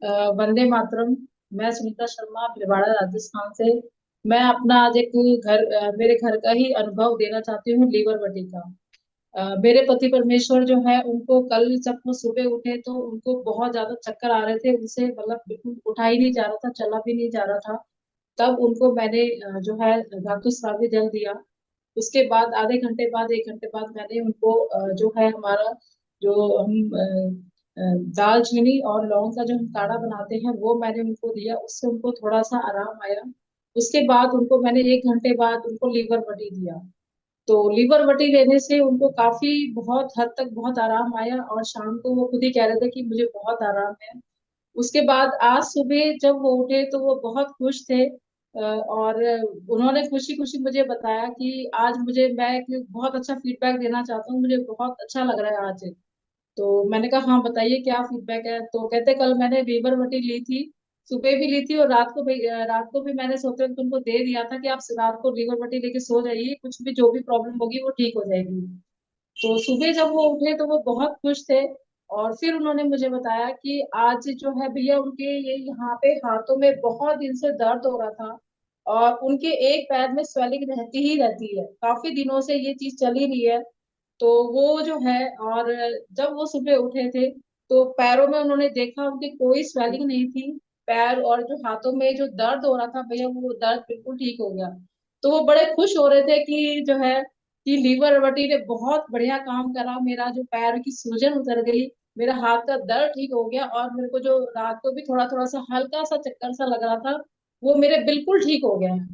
वंदे मातरम। मैं सुनीता शर्मा भिलवाड़ा राजस्थान से। मैं अपना आज एक मेरे घर का ही अनुभव देना चाहती हूँ लीवर बटी का। मेरे पति परमेश्वर जो है उनको कल जब वो सुबह उठे तो उनको बहुत ज्यादा चक्कर आ रहे थे, उनसे मतलब बिल्कुल उठा ही नहीं जा रहा था, चला भी नहीं जा रहा था। तब उनको मैंने जो है धातु स्रावी जल दिया। उसके बाद आधे घंटे बाद, 1 घंटे बाद मैंने उनको जो है हमारा जो हम दालचीनी और लौंग का जो हम काढ़ा बनाते हैं वो मैंने उनको दिया, उससे उनको थोड़ा सा आराम आया। उसके बाद उनको मैंने 1 घंटे बाद उनको लीवर बटी दिया। तो लीवर बटी लेने से उनको काफी बहुत हद तक बहुत आराम आया, और शाम को वो खुद ही कह रहे थे कि मुझे बहुत आराम है। उसके बाद आज सुबह जब वो उठे तो वो बहुत खुश थे। और उन्होंने खुशी खुशी मुझे बताया कि आज मैं एक बहुत अच्छा फीडबैक देना चाहता हूँ, मुझे बहुत अच्छा लग रहा है आज। तो मैंने कहा हाँ बताइए क्या फीडबैक है। तो कहते कल मैंने लीवर बटी ली थी, सुबह भी ली थी और रात को भी मैंने सोते वक्त उनको दे दिया था कि आप रात को लीवर बटी लेके सो जाइए, कुछ भी जो भी प्रॉब्लम होगी वो ठीक हो जाएगी। तो सुबह जब वो उठे तो वो बहुत खुश थे। और फिर उन्होंने मुझे बताया कि आज जो है भैया उनके ये यहाँ पे हाथों में बहुत दिन से दर्द हो रहा था, और उनके एक पैर में स्वेलिंग रहती ही रहती है, काफी दिनों से ये चीज चली रही है। तो वो जो है, और जब वो सुबह उठे थे तो पैरों में उन्होंने देखा उनकी कोई स्वेलिंग नहीं थी। पैर और जो हाथों में जो दर्द हो रहा था भैया वो दर्द बिल्कुल ठीक हो गया। तो वो बड़े खुश हो रहे थे कि जो है कि लीवर वटी ने बहुत बढ़िया काम करा, मेरा जो पैर की सूजन उतर गई, मेरा हाथ का दर्द ठीक हो गया, और मेरे को जो रात को भी थोड़ा थोड़ा सा हल्का सा चक्कर सा लग रहा था वो मेरे बिल्कुल ठीक हो गया है।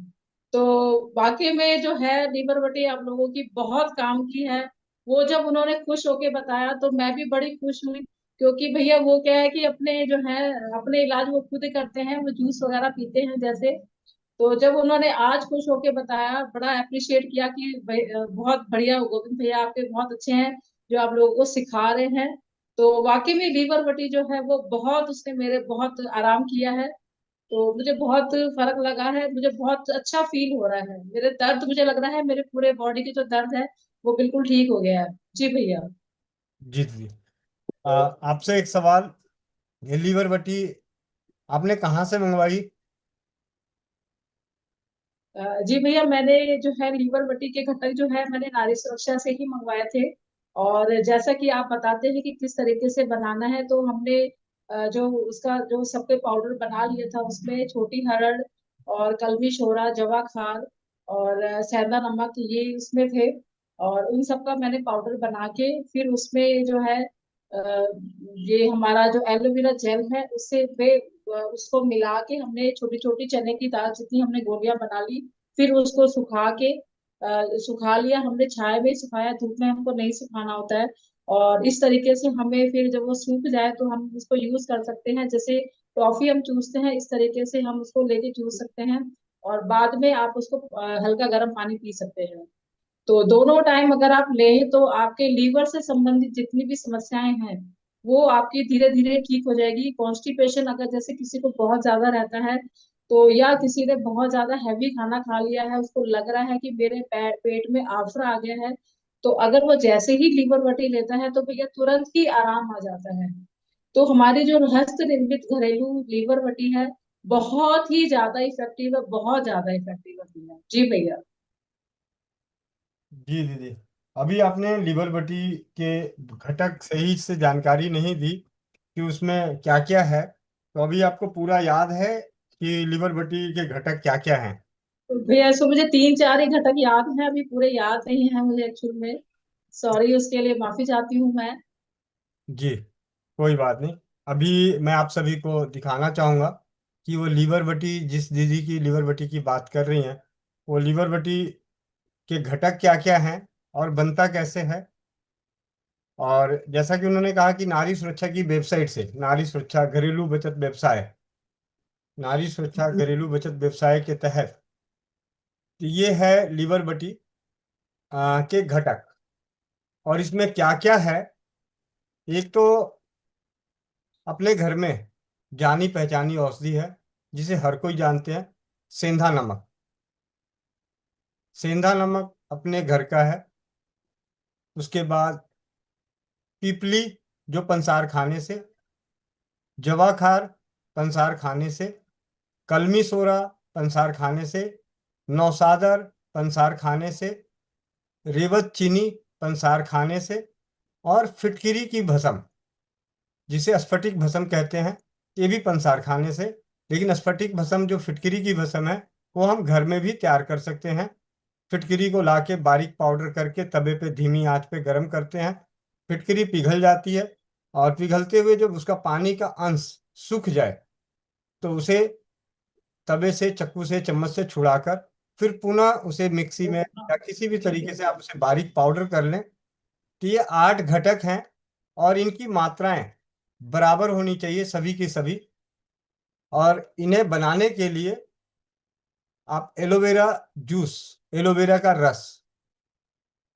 तो वाकई में जो है लीवर वटी आप लोगों की बहुत काम की है। वो जब उन्होंने खुश होके बताया तो मैं भी बड़ी खुश हुई, क्योंकि भैया वो क्या है कि अपने जो है अपने इलाज वो खुद करते हैं, वो जूस वगैरह पीते हैं जैसे। तो जब उन्होंने आज खुश होके बताया, बड़ा अप्रिशिएट किया कि बहुत बढ़िया गोविंद भैया आपके बहुत अच्छे हैं जो आप लोगों को सिखा रहे हैं। तो वाकई में लीवर बटी जो है वो बहुत उसने मेरे बहुत आराम किया है। तो मुझे बहुत फर्क लगा है, मुझे बहुत अच्छा फील हो रहा है, मेरे दर्द मुझे लग रहा है मेरे पूरे बॉडी के जो दर्द है वो बिल्कुल ठीक हो गया है। जी भैया। जी जी। आपसे एक सवाल। ये लीवर बटी आपने कहाँ से मंगवाई? जी भैया, मैंने जो है लीवर बटी के घटक जो है मैंने नारी सुरक्षा से ही मंगवाए थे। और जैसा कि आप बताते हैं कि किस तरीके से बनाना है, तो हमने जो उसका जो सबके पाउडर बना लिया था, उसमें छोटी हरड़ और कलमी शोरा, जवा खार और सेंधा नमक ये उसमें थे। और उन सबका मैंने पाउडर बना के फिर उसमें जो है ये हमारा जो एलोवेरा जेल है उससे उसको मिला के हमने छोटी छोटी चने की दाल जितनी हमने गोलियां बना ली। फिर उसको सुखा के सुखा लिया हमने, छाया में सुखाया, धूप में हमको नहीं सुखाना होता है। और इस तरीके से हमें फिर जब वो सूख जाए तो हम उसको यूज कर सकते हैं, जैसे टॉफी हम चूसते हैं इस तरीके से हम उसको लेके चूस सकते हैं। और बाद में आप उसको हल्का गर्म पानी पी सकते हैं। तो दोनों टाइम अगर आप लें तो आपके लीवर से संबंधित जितनी भी समस्याएं हैं वो आपकी धीरे धीरे ठीक हो जाएगी। कॉन्स्टिपेशन अगर जैसे किसी को बहुत ज्यादा रहता है, तो या किसी ने बहुत ज्यादा हैवी खाना खा लिया है, उसको लग रहा है कि मेरे पेट में आफरा आ गया है, तो अगर वो जैसे ही लीवर बटी लेता है तो भैया तुरंत ही आराम आ जाता है। तो हमारी जो हस्त निर्मित घरेलू लीवर बटी है बहुत ही ज्यादा इफेक्टिव है, बहुत ज्यादा इफेक्टिव है भैया। जी भैया। जी दीदी, अभी आपने लीवर बटी के घटक सही से जानकारी नहीं दी कि उसमें क्या क्या है। तो अभी आपको पूरा याद है कि लीवर बटी के घटक क्या क्या हैं? तो भैया सो मुझे 3 4 ही घटक याद है, अभी पूरे याद नहीं है मुझे एक्चुअल में। सॉरी, उसके लिए माफी चाहती हूँ मैं। जी, कोई बात नहीं। अभी मैं आप सभी को दिखाना चाहूँगा कि वो लीवर बटी, जिस दीदी की लीवर बटी की बात कर रही हैं, वो लीवर बटी के घटक क्या क्या हैं और बनता कैसे है। और जैसा कि उन्होंने कहा कि नारी सुरक्षा की वेबसाइट से, नारी सुरक्षा घरेलू बचत व्यवसाय, नारी सुरक्षा घरेलू बचत व्यवसाय के तहत ये है लीवर बटी के घटक। और इसमें क्या क्या है? एक तो अपने घर में जानी पहचानी औषधि है जिसे हर कोई जानते हैं, सेंधा नमक। सेंधा नमक अपने घर का है। उसके बाद पीपली, जो पंसार खाने से, जवाखार, पंसार खाने से, कलमी सोरा पंसार खाने से, नौसादर पंसार खाने से, रेवत चीनी पंसार खाने से, और फिटकिरी की भस्म जिसे स्फटिक भस्म कहते हैं, ये भी पंसार खाने से। लेकिन स्फटिक भस्म जो फिटकिरी की भस्म है वो हम घर में भी तैयार कर सकते हैं। फिटकिरी को लाके बारीक पाउडर करके तवे पे धीमी आंच पे गर्म करते हैं। फिटकिरी पिघल जाती है और पिघलते हुए जब उसका पानी का अंश सूख जाए तो उसे तवे से, चक्कू से, चम्मच से छुड़ाकर फिर पुनः उसे मिक्सी में या किसी भी तरीके से आप उसे बारीक पाउडर कर लें। तो ये 8 घटक हैं और इनकी मात्राएं बराबर होनी चाहिए सभी की सभी। और इन्हें बनाने के लिए आप एलोवेरा जूस, एलोवेरा का रस,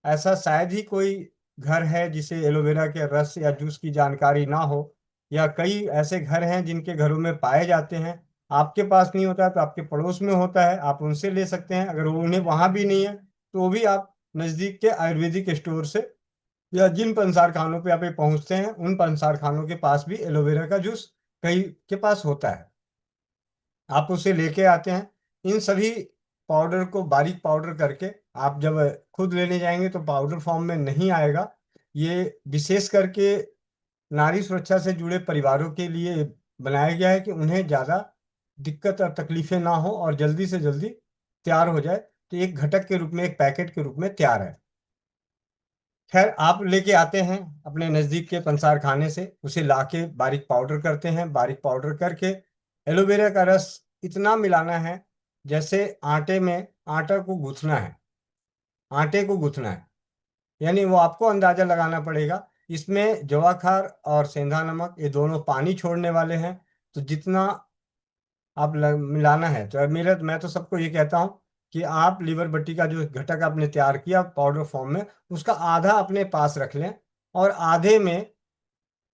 ऐसा शायद ही कोई घर है जिसे एलोवेरा के रस या जूस की जानकारी ना हो, या कई ऐसे घर हैं जिनके घरों में पाए जाते हैं। आपके पास नहीं होता है तो आपके पड़ोस में होता है, आप उनसे ले सकते हैं। अगर वो उन्हें वहां भी नहीं है तो वो भी आप नजदीक के आयुर्वेदिक स्टोर से या जिन पंसार खानों पे आप ये पहुंचते हैं उन पंसार खानों के पास भी एलोवेरा का जूस कई के पास होता है, आप उसे लेके आते हैं। इन सभी पाउडर को बारीक पाउडर करके आप जब खुद लेने जाएंगे तो पाउडर फॉर्म में नहीं आएगा। ये विशेष करके नारी सुरक्षा से जुड़े परिवारों के लिए बनाया गया है कि उन्हें ज़्यादा दिक्कत और तकलीफें ना हो और जल्दी से जल्दी तैयार हो जाए। तो एक घटक के रूप में, एक पैकेट के रूप में तैयार है। खैर, आप लेके आते हैं अपने नज़दीक के पंसार खाने से, उसे लाके बारीक पाउडर करते हैं। बारीक पाउडर करके एलोवेरा का रस इतना मिलाना है जैसे आटे में आटा को गूंथना है, आटे को गूंथना है। यानी वो आपको अंदाजा लगाना पड़ेगा। इसमें जवाखार और सेंधा नमक ये दोनों पानी छोड़ने वाले हैं। तो जितना आप मिलाना है, तो मेरा मैं तो सबको ये कहता हूँ कि आप लीवर बट्टी का जो घटक आपने तैयार किया पाउडर फॉर्म में, उसका आधा अपने पास रख लें और आधे में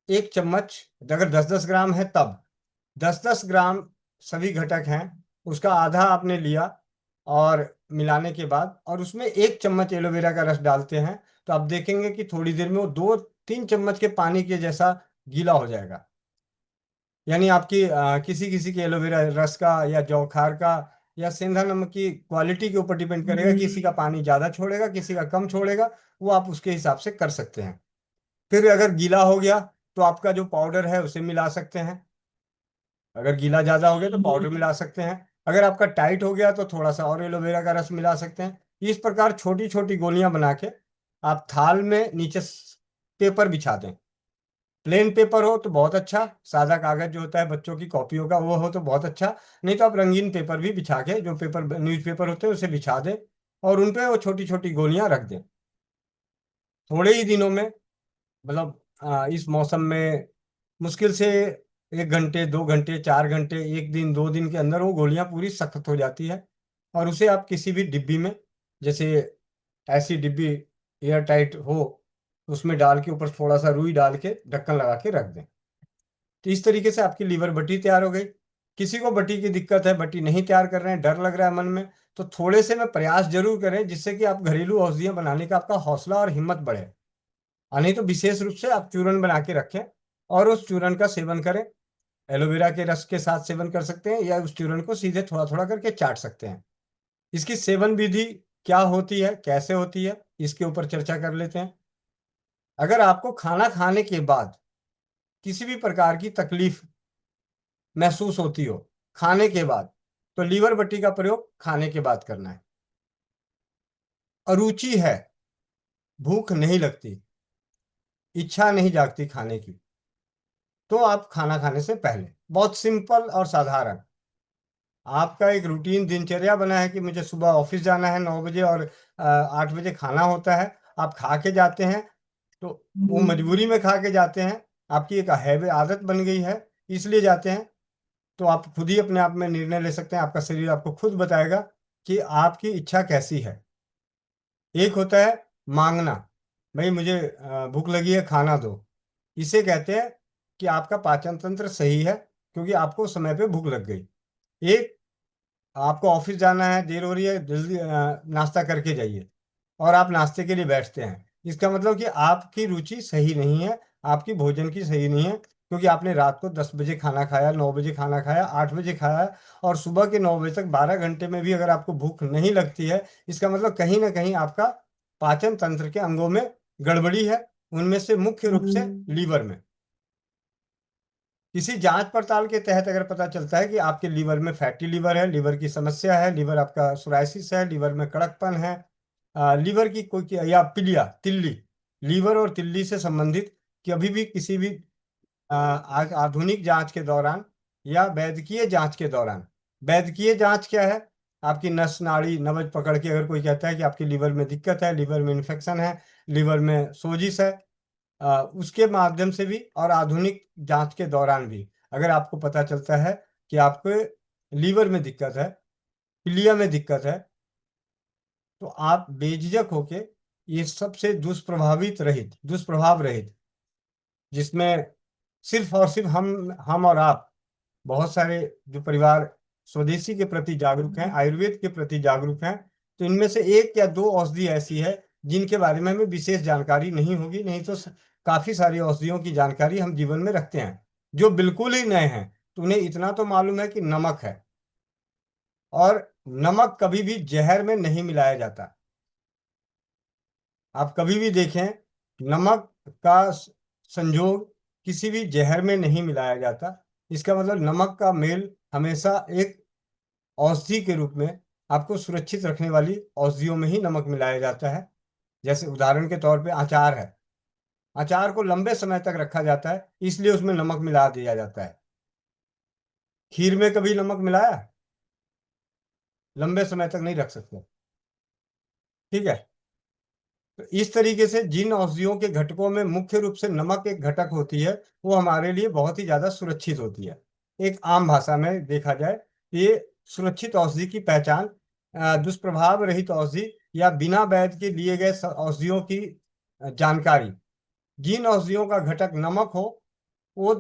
1 चम्मच, अगर 10-10 ग्राम है तब 10-10 ग्राम सभी घटक हैं, उसका आधा आपने लिया और मिलाने के बाद और उसमें 1 चम्मच एलोवेरा का रस डालते हैं, तो आप देखेंगे कि थोड़ी देर में वो 2-3 चम्मच के पानी के जैसा गीला हो जाएगा। यानी आपकी किसी किसी के एलोवेरा रस का या जौखार का या सेंधा नमक की क्वालिटी के ऊपर डिपेंड करेगा, किसी का पानी ज़्यादा छोड़ेगा, किसी का कम छोड़ेगा। वो आप उसके हिसाब से कर सकते हैं। फिर अगर गीला हो गया तो आपका जो पाउडर है उसे मिला सकते हैं। अगर गीला ज़्यादा हो गया तो पाउडर मिला सकते हैं। अगर आपका टाइट हो गया तो थोड़ा सा और एलोवेरा का रस मिला सकते हैं। इस प्रकार छोटी छोटी गोलियां बना के आप थाल में नीचे पेपर बिछा दें। प्लेन पेपर हो तो बहुत अच्छा, सादा कागज जो होता है बच्चों की कॉपियों का वो हो तो बहुत अच्छा। नहीं तो आप रंगीन पेपर भी बिछा के, जो पेपर न्यूज़पेपर होते हैं उसे बिछा दें और उन पे वो छोटी छोटी गोलियां रख दें। थोड़े ही दिनों में, मतलब इस मौसम में मुश्किल से 1 घंटे, 2 घंटे, 4 घंटे, 1 दिन, 2 दिन के अंदर वो गोलियां पूरी सख्त हो जाती है। और उसे आप किसी भी डिब्बी में, जैसे ऐसी डिब्बी एयर टाइट हो, उसमें डाल के ऊपर थोड़ा सा रुई डाल के ढक्कन लगा के रख दें। तो इस तरीके से आपकी लीवर बटी तैयार हो गई। किसी को बटी की दिक्कत है, बटी नहीं तैयार कर रहे हैं, डर लग रहा है मन में, तो थोड़े से में प्रयास जरूर करें जिससे कि आप घरेलू औषधियां बनाने का आपका हौसला और हिम्मत बढ़े। और नहीं तो विशेष रूप से आप चूरन बना के रखें और उस चूरन का सेवन करें। एलोवेरा के रस के साथ सेवन कर सकते हैं या उस चूरन को सीधे थोड़ा थोड़ा करके चाट सकते हैं। इसकी सेवन विधि क्या होती है, कैसे होती है, इसके ऊपर चर्चा कर लेते हैं। अगर आपको खाना खाने के बाद किसी भी प्रकार की तकलीफ महसूस होती हो खाने के बाद, तो लीवर बट्टी का प्रयोग खाने के बाद करना है। अरुचि है, भूख नहीं लगती, इच्छा नहीं जागती खाने की, तो आप खाना खाने से पहले, बहुत सिंपल और साधारण, आपका एक रूटीन दिनचर्या बना है कि मुझे सुबह ऑफिस जाना है 9 बजे और 8 बजे खाना होता है, आप खा के जाते हैं, तो वो मजबूरी में खा के जाते हैं, आपकी एक हैबिट, आदत बन गई है, इसलिए जाते हैं। तो आप खुद ही अपने आप में निर्णय ले सकते हैं, आपका शरीर आपको खुद बताएगा कि आपकी इच्छा कैसी है। एक होता है मांगना, भाई मुझे भूख लगी है खाना दो, इसे कहते हैं कि आपका पाचन तंत्र सही है क्योंकि आपको समय पे भूख लग गई। एक, आपको ऑफिस जाना है, देर हो रही है, जल्दी नाश्ता करके जाइए, और आप नाश्ते के लिए बैठते हैं, इसका मतलब कि आपकी रुचि सही नहीं है, आपकी भोजन की सही नहीं है। क्योंकि आपने रात को 10 बजे खाना खाया, 9 बजे खाना खाया, 8 बजे खाया, और सुबह के 9 बजे तक 12 घंटे में भी अगर आपको भूख नहीं लगती है, इसका मतलब कहीं ना कहीं आपका पाचन तंत्र के अंगों में गड़बड़ी है, उनमें से मुख्य रूप से लीवर में। किसी जांच पड़ताल के तहत अगर पता चलता है कि आपके लीवर में फैटी लीवर है, लीवर की समस्या है, लीवर आपका सोराइसिस है, लीवर में कड़कपन है, लीवर की या पीलिया, तिल्ली, लीवर और तिल्ली से संबंधित कभी भी किसी भी आधुनिक जांच के दौरान या वैद्यकीय जांच के दौरान। वैद्यकीय जांच क्या है? आपकी नस नाड़ी नब्ज पकड़ के अगर कोई कहता है कि आपके लीवर में दिक्कत है, लीवर में इन्फेक्शन है, लीवर में सोजिश है, उसके माध्यम से भी और आधुनिक जांच के दौरान भी अगर आपको पता चलता है कि आपके लीवर में दिक्कत है, पीलिया में दिक्कत है, तो आप बेझिझक होके ये सबसे दुष्प्रभाव रहित, जिसमें सिर्फ और सिर्फ हम और आप, बहुत सारे जो परिवार स्वदेशी के प्रति जागरूक हैं, आयुर्वेद के प्रति जागरूक हैं, तो इनमें से एक या दो औषधि ऐसी है जिनके बारे में हमें विशेष जानकारी नहीं होगी, नहीं तो काफी सारी औषधियों की जानकारी हम जीवन में रखते हैं। जो बिल्कुल ही नए हैं तो उन्हें इतना तो मालूम है कि नमक है, और नमक कभी भी जहर में नहीं मिलाया जाता। आप कभी भी देखें, नमक का संजोग किसी भी जहर में नहीं मिलाया जाता। इसका मतलब नमक का मेल हमेशा एक औषधि के रूप में आपको सुरक्षित रखने वाली औषधियों में ही नमक मिलाया जाता है। जैसे उदाहरण के तौर पे अचार है, अचार को लंबे समय तक रखा जाता है, इसलिए उसमें नमक मिला दिया जाता है। खीर में कभी नमक मिलाया? लंबे समय तक नहीं रख सकते। ठीक है। तो इस तरीके से जिन औषधियों के घटकों में मुख्य रूप से नमक एक घटक होती है, वो हमारे लिए बहुत ही ज्यादा सुरक्षित होती है। एक आम भाषा में देखा जाए, ये सुरक्षित औषधि की पहचान दुष्प्रभाव रहित औषधि या बिना वैद्य के लिए गए औषधियों की जानकारी। जिन औषधियों का घटक नमक हो वो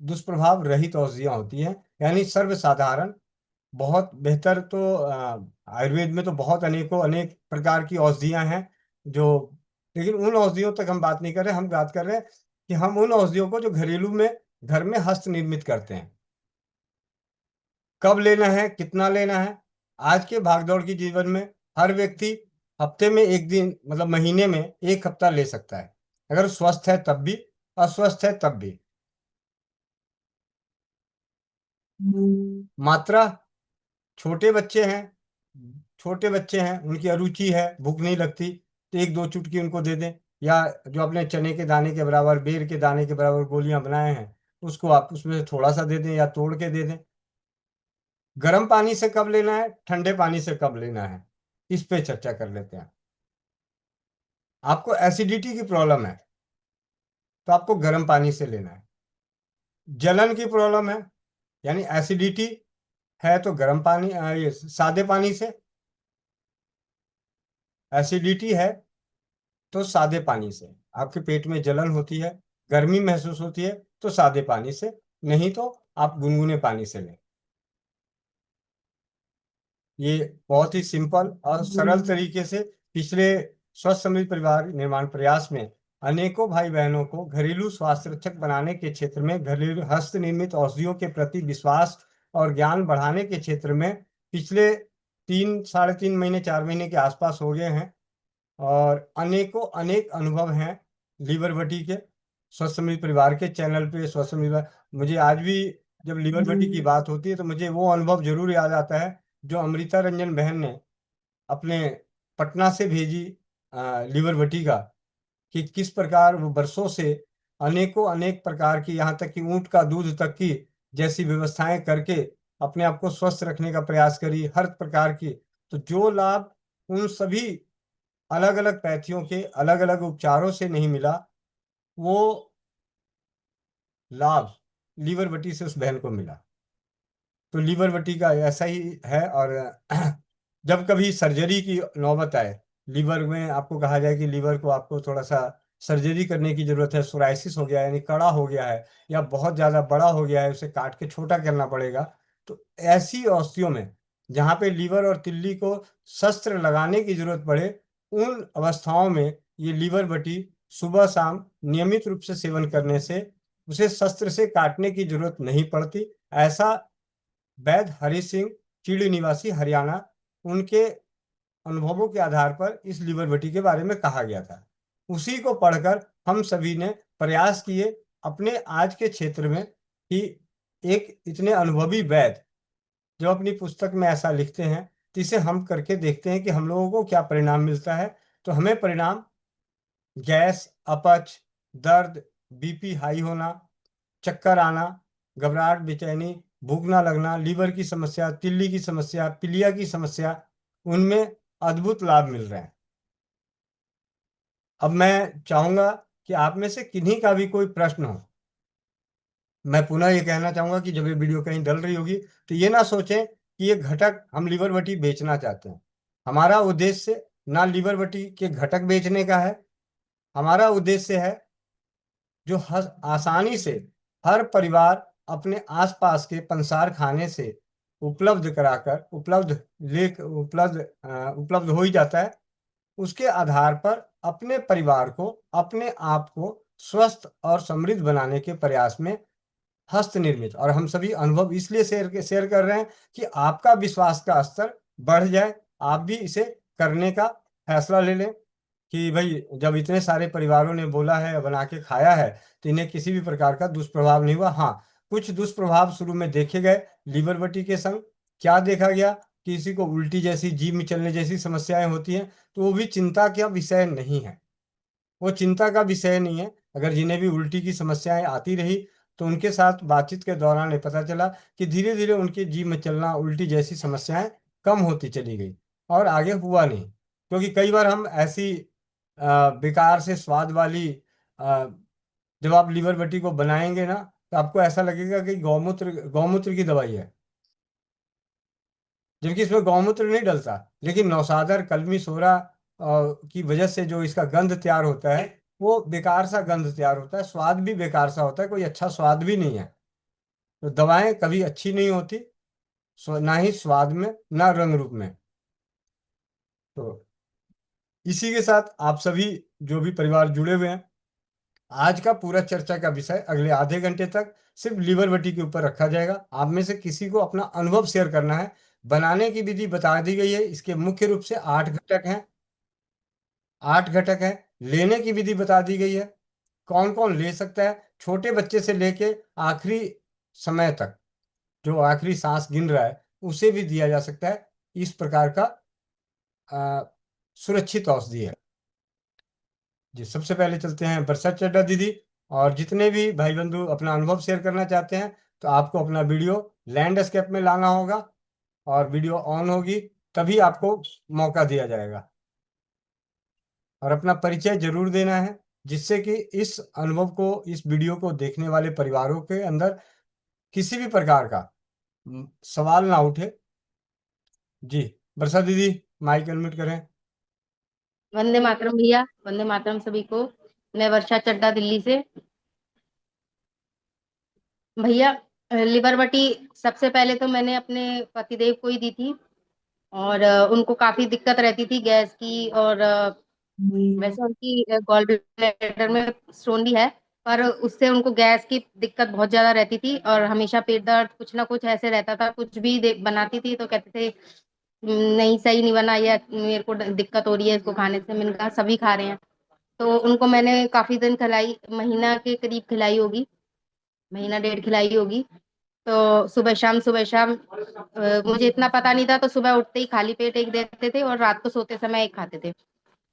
दुष्प्रभाव रहित औषधियां होती हैं, यानी सर्वसाधारण। बहुत बेहतर तो आयुर्वेद में तो बहुत अनेकों अनेक प्रकार की औषधियां हैं जो, लेकिन उन औषधियों तक हम बात नहीं कर रहे। हम बात कर रहे हैं कि हम उन औषधियों को जो घरेलू में घर में हस्त निर्मित करते हैं। कब लेना है, कितना लेना है? आज के भागदौड़ की जीवन में हर व्यक्ति हफ्ते में एक दिन, मतलब महीने में एक हफ्ता ले सकता है, अगर स्वस्थ है तब भी, अस्वस्थ है तब भी। मात्रा, छोटे बच्चे हैं, उनकी अरुचि है, भूख नहीं लगती, तो एक दो चुटकी उनको दे दें, या जो अपने चने के दाने के बराबर, बेर के दाने के बराबर गोलियां बनाए हैं, उसको आप उसमें से थोड़ा सा दे दें या तोड़ के दे दें। गर्म पानी से कब लेना है, ठंडे पानी से कब लेना है, इस पे चर्चा कर लेते हैं। आपको एसिडिटी की प्रॉब्लम है तो आपको गर्म पानी से लेना है। जलन की प्रॉब्लम है, यानी एसिडिटी है, तो गर्म पानी, ये सादे पानी से। एसिडिटी है तो सादे पानी से। आपके पेट में जलन होती है, गर्मी महसूस होती है, तो सादे पानी से, नहीं तो आप गुनगुने पानी से लें। ये बहुत ही सिंपल और सरल तरीके से पिछले स्वस्थ समृद्ध परिवार निर्माण प्रयास में अनेकों भाई बहनों को घरेलू स्वास्थ्य रक्षक बनाने के क्षेत्र में, घरेलू हस्त निर्मित औषधियों के प्रति विश्वास और ज्ञान बढ़ाने के क्षेत्र में पिछले 3 साढ़े 3 महीने 4 महीने के आसपास हो गए हैं, और अनेकों अनेक अनुभव हैं लीवर भट्टी के। स्वस्थ समृद्ध परिवार के चैनल पे स्वस्थ समृद्ध, मुझे आज भी जब लीवर भट्टी की बात होती है तो मुझे वो अनुभव जरूर याद आता है जो अमृता रंजन बहन ने अपने पटना से भेजी लीवर भट्टी का, कि किस प्रकार वो बरसों से अनेकों अनेक प्रकार की, यहाँ तक कि ऊंट का दूध तक की जैसी व्यवस्थाएं करके अपने आप को स्वस्थ रखने का प्रयास करी, हर प्रकार की। तो जो लाभ उन सभी अलग अलग पैथियों के अलग अलग उपचारों से नहीं मिला, वो लाभ लीवर बटी से उस बहन को मिला। तो लीवर बटी का ऐसा ही है। और जब कभी सर्जरी की नौबत आए, लीवर में आपको कहा जाए कि लीवर को आपको थोड़ा सा सर्जरी करने की जरूरत है, सोराइसिस हो गया है, यानी कड़ा हो गया है, या बहुत ज्यादा बड़ा हो गया है, उसे काट के छोटा करना पड़ेगा, तो ऐसी औषधियों में जहाँ पे लीवर और तिल्ली को शस्त्र लगाने की जरूरत पड़े, उन अवस्थाओं में ये लीवर बटी सुबह शाम नियमित रूप से सेवन करने से उसे शस्त्र से काटने की जरूरत नहीं पड़ती। ऐसा वैद्य हरि सिंह, चीड़ी निवासी हरियाणा, उनके अनुभवों के आधार पर इस लीवर भट्टी के बारे में कहा गया था। उसी को पढ़कर हम सभी ने प्रयास किए अपने आज के क्षेत्र में कि एक इतने अनुभवी वैद्य जो अपनी पुस्तक में ऐसा लिखते हैं, तो इसे हम करके देखते हैं कि हम लोगों को क्या परिणाम मिलता है। तो हमें परिणाम गैस, अपच, दर्द, बीपी हाई होना, चक्कर आना, घबराहट, बेचैनी, भूख ना लगना, लीवर की समस्या, तिल्ली की समस्या, पीलिया की समस्या, उनमें अद्भुत लाभ मिल रहे हैं। अब मैं चाहूंगा कि आप में से किन्हीं का भी कोई प्रश्न हो। मैं पुनः ये कहना चाहूंगा कि जब ये वीडियो कहीं डल रही होगी तो ये ना सोचें कि ये घटक हम लीवर बटी बेचना चाहते हैं। हमारा उद्देश्य ना लीवर बटी के घटक बेचने का है। हमारा उद्देश्य है जो आसानी से हर परिवार अपने आसपास के पंसार खाने से उपलब्ध कराकर उपलब्ध हो ही जाता है। उसके आधार पर अपने परिवार को, अपने आप को स्वस्थ और समृद्ध बनाने के प्रयास में हस्त निर्मित, और हम सभी अनुभव इसलिए शेयर कर रहे हैं कि आपका विश्वास का स्तर बढ़ जाए, आप भी इसे करने का फैसला ले लें कि भाई जब इतने सारे परिवारों ने बोला है, बना के खाया है, तो इन्हें किसी भी प्रकार का दुष्प्रभाव नहीं हुआ। हाँ, कुछ दुष्प्रभाव शुरू में देखे गए लीवर बटी के संग। क्या देखा गया? किसी को उल्टी जैसी, जीभ में चलने जैसी समस्याएं होती हैं, तो वो भी चिंता का विषय नहीं है। वो चिंता का विषय नहीं है। अगर जिन्हें भी उल्टी की समस्याएं आती रही तो उनके साथ बातचीत के दौरान ये पता चला कि धीरे धीरे उनके जीभ में चलना, उल्टी जैसी समस्याएं कम होती चली गई और आगे हुआ नहीं। क्योंकि कई बार हम ऐसी बेकार से स्वाद वाली अ, जब आप लीवर बटी को बनाएंगे ना, तो आपको ऐसा लगेगा कि गौमूत्र गौमूत्र की दवाई है, जबकि इसमें गौमूत्र नहीं डलता। लेकिन नौसादर, कलमी सोरा की वजह से जो इसका गंध तैयार होता है, वो बेकार सा गंध तैयार होता है, स्वाद भी बेकार सा होता है, कोई अच्छा स्वाद भी नहीं है। तो दवाएं कभी अच्छी नहीं होती, ना ही स्वाद में, ना रंग रूप में। तो इसी के साथ आप सभी जो भी परिवार जुड़े हुए हैं, आज का पूरा चर्चा का विषय अगले आधे घंटे तक सिर्फ लीवर बटी के ऊपर रखा जाएगा। आप में से किसी को अपना अनुभव शेयर करना है। बनाने की विधि बता दी गई है। इसके मुख्य रूप से 8 घटक हैं। 8 घटक हैं। लेने की विधि बता दी गई है, कौन कौन ले सकता है। छोटे बच्चे से लेके आखिरी समय तक, जो आखिरी सांस गिन रहा है, उसे भी दिया जा सकता है। इस प्रकार का अ, सुरक्षित औषधि है जी। सबसे पहले चलते हैं बरसात चड्डा दीदी। और जितने भी भाई बंधु अपना अनुभव शेयर करना चाहते हैं, तो आपको अपना वीडियो लैंडस्केप में लाना होगा और वीडियो ऑन होगी, तभी आपको मौका दिया जाएगा। और अपना परिचय जरूर देना है, जिससे कि इस अनुभव को, इस वीडियो को देखने वाले परिवारों के अंदर किसी भी प्रकार का सवाल ना उठे जी। बरसा दीदी, माइक अनम्यूट करें। वंदे मातरम भैया, वंदे मातरम सभी को। मैं वर्षा चड्डा दिल्ली से। भैया, लिवर बटी सबसे पहले तो मैंने अपने पतिदेव को ही दी थी, और उनको काफी दिक्कत रहती थी गैस की, और वैसे उनकी गॉल ब्लैडर में स्टोन भी है, पर उससे उनको गैस की दिक्कत बहुत ज्यादा रहती थी, और हमेशा पेट दर्द कुछ ना कुछ ऐसे रहता था। कुछ भी बनाती थी तो कहते थे नहीं, सही नहीं बना, या मेरे को दिक्कत हो रही है इसको खाने से। मैंने कहा सभी खा रहे हैं। तो उनको मैंने काफी दिन खिलाई, महीना के करीब खिलाई होगी, महीना डेढ़ खिलाई होगी। तो सुबह शाम, सुबह शाम, मुझे इतना पता नहीं था, तो सुबह उठते ही खाली पेट एक देते थे, और रात को सोते समय एक खाते थे।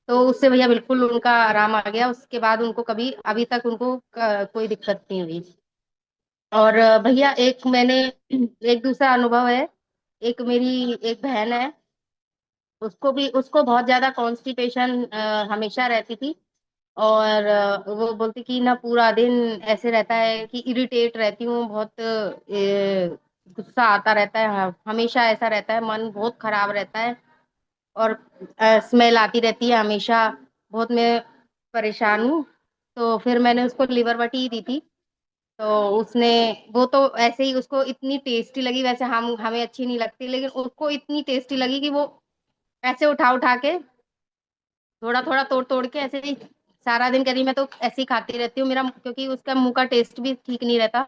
तो उससे भैया बिल्कुल उनका आराम आ गया। उसके बाद उनको कभी अभी तक उनको कोई दिक्कत नहीं हुई। और भैया एक मैंने एक दूसरा अनुभव है। एक मेरी एक बहन है, उसको बहुत ज्यादा कॉन्स्टिपेशन हमेशा रहती थी। और वो बोलती कि ना पूरा दिन ऐसे रहता है कि इरिटेट रहती हूँ बहुत, गुस्सा आता रहता है, हमेशा ऐसा रहता है, मन बहुत खराब रहता है, और स्मेल आती रहती है हमेशा। बहुत मैं परेशान हूँ। तो फिर मैंने उसको लिवर बटी ही दी थी। तो उसने, वो तो ऐसे ही उसको इतनी टेस्टी लगी, वैसे हम हमें अच्छी नहीं लगती, लेकिन उसको इतनी टेस्टी लगी कि वो ऐसे उठा उठा के, थोड़ा थोड़ा तोड़ तोड़ के ऐसे ही सारा दिन कह रही मैं तो ऐसे ही खाती रहती हूँ, मेरा क्योंकि उसका मुंह का टेस्ट भी ठीक नहीं रहता।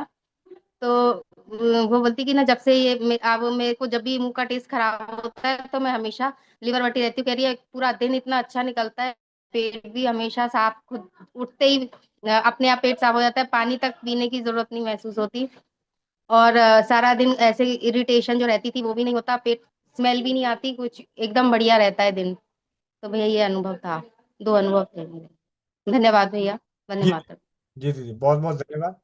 तो वो बोलती कि ना जब से ये अब मेरे को जब भी मुंह का टेस्ट खराब होता है तो मैं हमेशा लीवर बटी रहती हूँ। कह रही है पूरा दिन इतना अच्छा निकलता है, पेट भी हमेशा साफ, खुद उठते ही अपने आप पेट साफ हो जाता है, पानी तक पीने की जरूरत नहीं महसूस होती। और सारा दिन ऐसे इरिटेशन जो रहती थी वो भी नहीं होता, पेट स्मेल भी नहीं आती, कुछ एकदम बढ़िया रहता है दिन। तो भैया ये अनुभव था, 2 अनुभव थे मेरे। धन्यवाद भैया। वंदे जी मातरम। जी दीदी, बहुत बहुत धन्यवाद।